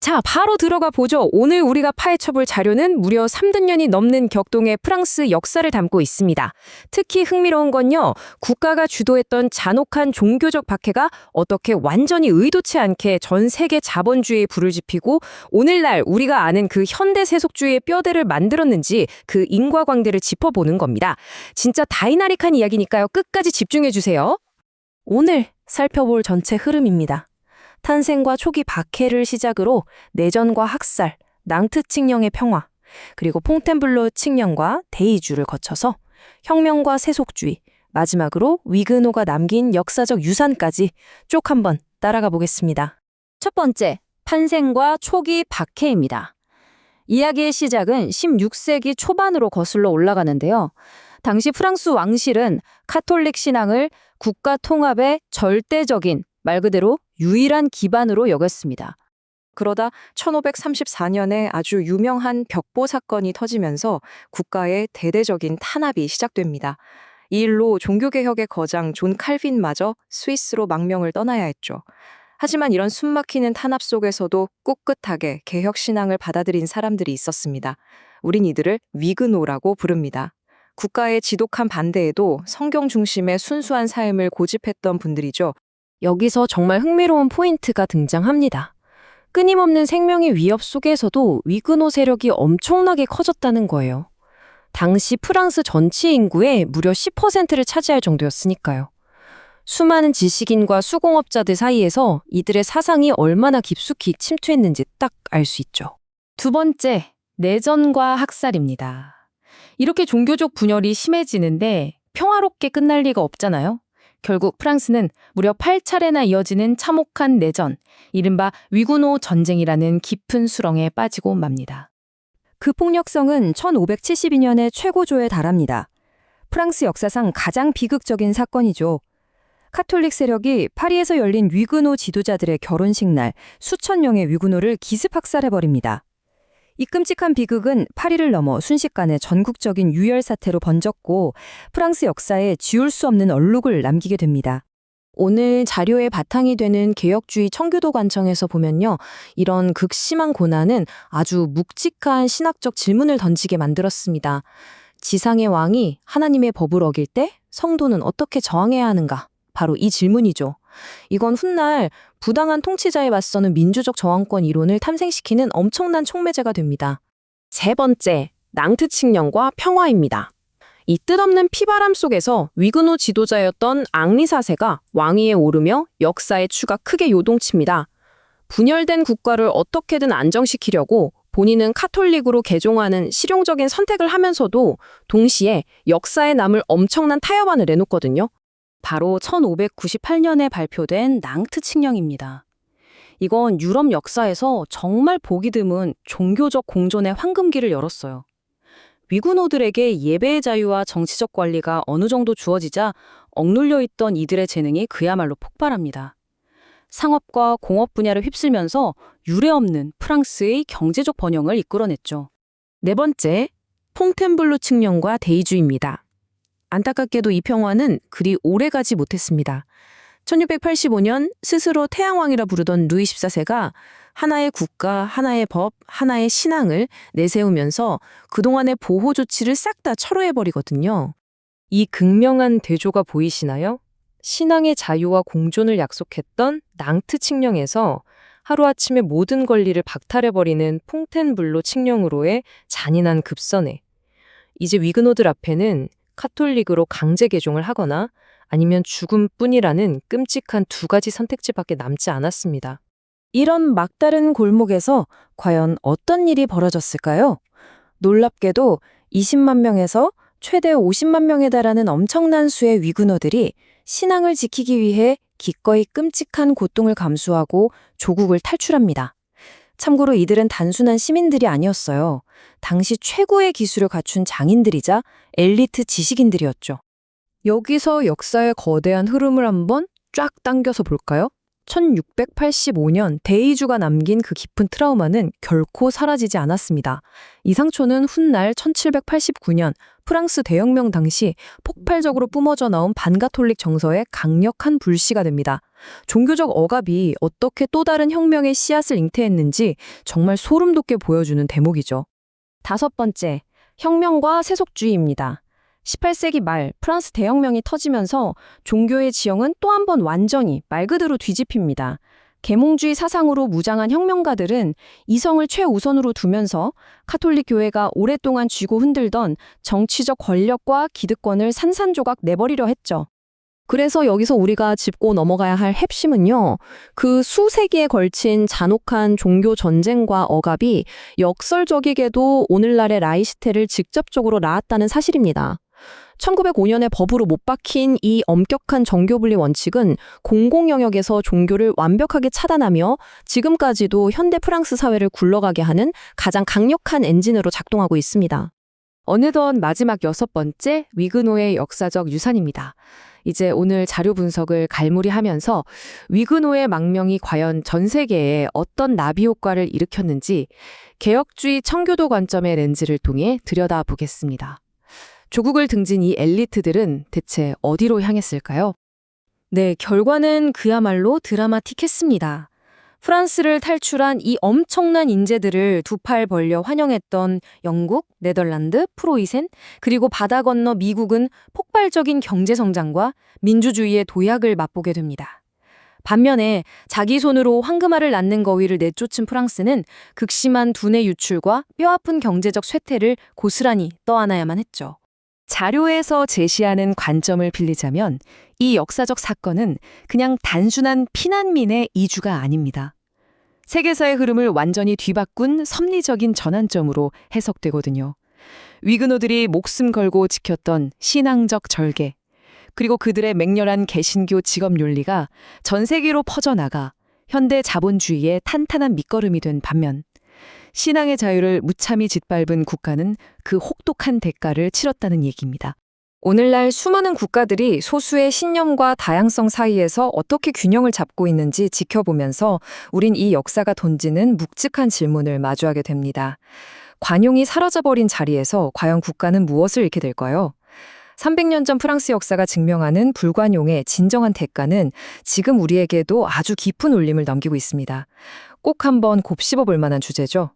자, 바로 들어가 보죠. 오늘 우리가 파헤쳐볼 자료는 무려 300년이 넘는 격동의 프랑스 역사를 담고 있습니다. 특히 흥미로운 건요, 국가가 주도했던 잔혹한 종교적 박해가 어떻게 완전히 의도치 않게 전 세계 자본주의에 불을 지피고 오늘날 우리가 아는 그 현대 세속주의의 뼈대를 만들었는지 그 인과관계를 짚어보는 겁니다. 진짜 다이나믹한 이야기니까요. 끝까지 집중해주세요. 오늘 살펴볼 전체 흐름입니다. 탄생과 초기 박해를 시작으로 내전과 학살, 낭트 칙령의 평화, 그리고 퐁텐블로 칙령과 데이주를 거쳐서 혁명과 세속주의, 마지막으로 위그노가 남긴 역사적 유산까지 쭉 한번 따라가 보겠습니다. 첫 번째, 탄생과 초기 박해입니다. 이야기의 시작은 16세기 초반으로 거슬러 올라가는데요. 당시 프랑스 왕실은 카톨릭 신앙을 국가 통합의 절대적인, 말 그대로 유일한 기반으로 여겼습니다. 그러다 1534년에 아주 유명한 벽보 사건이 터지면서 국가의 대대적인 탄압이 시작됩니다. 이 일로 종교개혁의 거장 존 칼빈마저 스위스로 망명을 떠나야 했죠. 하지만 이런 숨막히는 탄압 속에서도 꿋꿋하게 개혁 신앙을 받아들인 사람들이 있었습니다. 우린 이들을 위그노라고 부릅니다. 국가의 지독한 반대에도 성경 중심의 순수한 삶을 고집했던 분들이죠. 여기서 정말 흥미로운 포인트가 등장합니다. 끊임없는 생명의 위협 속에서도 위그노 세력이 엄청나게 커졌다는 거예요. 당시 프랑스 전체 인구의 무려 10%를 차지할 정도였으니까요. 수많은 지식인과 수공업자들 사이에서 이들의 사상이 얼마나 깊숙이 침투했는지 딱 알 수 있죠. 두 번째, 내전과 학살입니다. 이렇게 종교적 분열이 심해지는데 평화롭게 끝날 리가 없잖아요. 결국 프랑스는 무려 8차례나 이어지는 참혹한 내전, 이른바 위구노 전쟁이라는 깊은 수렁에 빠지고 맙니다. 그 폭력성은 1572년의 최고조에 달합니다. 프랑스 역사상 가장 비극적인 사건이죠. 카톨릭 세력이 파리에서 열린 위구노 지도자들의 결혼식 날 수천 명의 위구노를 기습 학살해버립니다. 이 끔찍한 비극은 파리를 넘어 순식간에 전국적인 유혈 사태로 번졌고 프랑스 역사에 지울 수 없는 얼룩을 남기게 됩니다. 오늘 자료의 바탕이 되는 개혁주의 청교도 관청에서 보면요. 이런 극심한 고난은 아주 묵직한 신학적 질문을 던지게 만들었습니다. 지상의 왕이 하나님의 법을 어길 때 성도는 어떻게 저항해야 하는가? 바로 이 질문이죠. 이건 훗날 부당한 통치자에 맞서는 민주적 저항권 이론을 탐생시키는 엄청난 촉매제가 됩니다. 세 번째, 낭트 칙령과 평화입니다. 이 뜻없는 피바람 속에서 위그노 지도자였던 앙리 4세가 왕위에 오르며 역사의 추가 크게 요동칩니다. 분열된 국가를 어떻게든 안정시키려고 본인은 카톨릭으로 개종하는 실용적인 선택을 하면서도 동시에 역사에 남을 엄청난 타협안을 내놓거든요. 바로 1598년에 발표된 낭트 칙령입니다. 이건 유럽 역사에서 정말 보기 드문 종교적 공존의 황금기를 열었어요. 위구노들에게 예배의 자유와 정치적 권리가 어느 정도 주어지자 억눌려 있던 이들의 재능이 그야말로 폭발합니다. 상업과 공업 분야를 휩쓸면서 유례없는 프랑스의 경제적 번영을 이끌어냈죠. 네 번째, 퐁텐블로 칙령과 데이주입니다. 안타깝게도 이 평화는 그리 오래가지 못했습니다. 1685년 스스로 태양왕이라 부르던 루이 14세가 하나의 국가, 하나의 법, 하나의 신앙을 내세우면서 그동안의 보호 조치를 싹 다 철회해버리거든요. 이 극명한 대조가 보이시나요? 신앙의 자유와 공존을 약속했던 낭트 칙령에서 하루아침에 모든 권리를 박탈해버리는 퐁텐블로 칙령으로의 잔인한 급선회. 이제 위그노들 앞에는 카톨릭으로 강제 개종을 하거나 아니면 죽음뿐이라는 끔찍한 두 가지 선택지밖에 남지 않았습니다. 이런 막다른 골목에서 과연 어떤 일이 벌어졌을까요? 놀랍게도 20만 명에서 최대 50만 명에 달하는 엄청난 수의 위구노들이 신앙을 지키기 위해 기꺼이 끔찍한 고통을 감수하고 조국을 탈출합니다. 참고로 이들은 단순한 시민들이 아니었어요. 당시 최고의 기술을 갖춘 장인들이자 엘리트 지식인들이었죠. 여기서 역사의 거대한 흐름을 한번 쫙 당겨서 볼까요? 1685년 대의주가 남긴 그 깊은 트라우마는 결코 사라지지 않았습니다. 이 상처는 훗날 1789년 프랑스 대혁명 당시 폭발적으로 뿜어져 나온 반가톨릭 정서의 강력한 불씨가 됩니다. 종교적 억압이 어떻게 또 다른 혁명의 씨앗을 잉태했는지 정말 소름 돋게 보여주는 대목이죠. 다섯 번째, 혁명과 세속주의입니다. 18세기 말 프랑스 대혁명이 터지면서 종교의 지형은 또 한 번 완전히 말 그대로 뒤집힙니다. 계몽주의 사상으로 무장한 혁명가들은 이성을 최우선으로 두면서 카톨릭 교회가 오랫동안 쥐고 흔들던 정치적 권력과 기득권을 산산조각 내버리려 했죠. 그래서 여기서 우리가 짚고 넘어가야 할 핵심은요, 그 수세기에 걸친 잔혹한 종교 전쟁과 억압이 역설적이게도 오늘날의 라이시테를 직접적으로 낳았다는 사실입니다. 1905년에 법으로 못 박힌 이 엄격한 정교분리 원칙은 공공영역에서 종교를 완벽하게 차단하며 지금까지도 현대 프랑스 사회를 굴러가게 하는 가장 강력한 엔진으로 작동하고 있습니다. 어느덧 마지막 여섯 번째, 위그노의 역사적 유산입니다. 이제 오늘 자료 분석을 갈무리하면서 위그노의 망명이 과연 전 세계에 어떤 나비 효과를 일으켰는지 개혁주의 청교도 관점의 렌즈를 통해 들여다보겠습니다. 조국을 등진 이 엘리트들은 대체 어디로 향했을까요? 네, 결과는 그야말로 드라마틱했습니다. 프랑스를 탈출한 이 엄청난 인재들을 두 팔 벌려 환영했던 영국, 네덜란드, 프로이센, 그리고 바다 건너 미국은 폭발적인 경제 성장과 민주주의의 도약을 맛보게 됩니다. 반면에 자기 손으로 황금알을 낳는 거위를 내쫓은 프랑스는 극심한 두뇌 유출과 뼈아픈 경제적 쇠퇴를 고스란히 떠안아야만 했죠. 자료에서 제시하는 관점을 빌리자면 이 역사적 사건은 그냥 단순한 피난민의 이주가 아닙니다. 세계사의 흐름을 완전히 뒤바꾼 섭리적인 전환점으로 해석되거든요. 위그노들이 목숨 걸고 지켰던 신앙적 절개, 그리고 그들의 맹렬한 개신교 직업 윤리가 전 세계로 퍼져나가 현대 자본주의의 탄탄한 밑거름이 된 반면 신앙의 자유를 무참히 짓밟은 국가는 그 혹독한 대가를 치렀다는 얘기입니다. 오늘날 수많은 국가들이 소수의 신념과 다양성 사이에서 어떻게 균형을 잡고 있는지 지켜보면서 우린 이 역사가 던지는 묵직한 질문을 마주하게 됩니다. 관용이 사라져버린 자리에서 과연 국가는 무엇을 잃게 될까요? 300년 전 프랑스 역사가 증명하는 불관용의 진정한 대가는 지금 우리에게도 아주 깊은 울림을 남기고 있습니다. 꼭 한번 곱씹어 볼 만한 주제죠.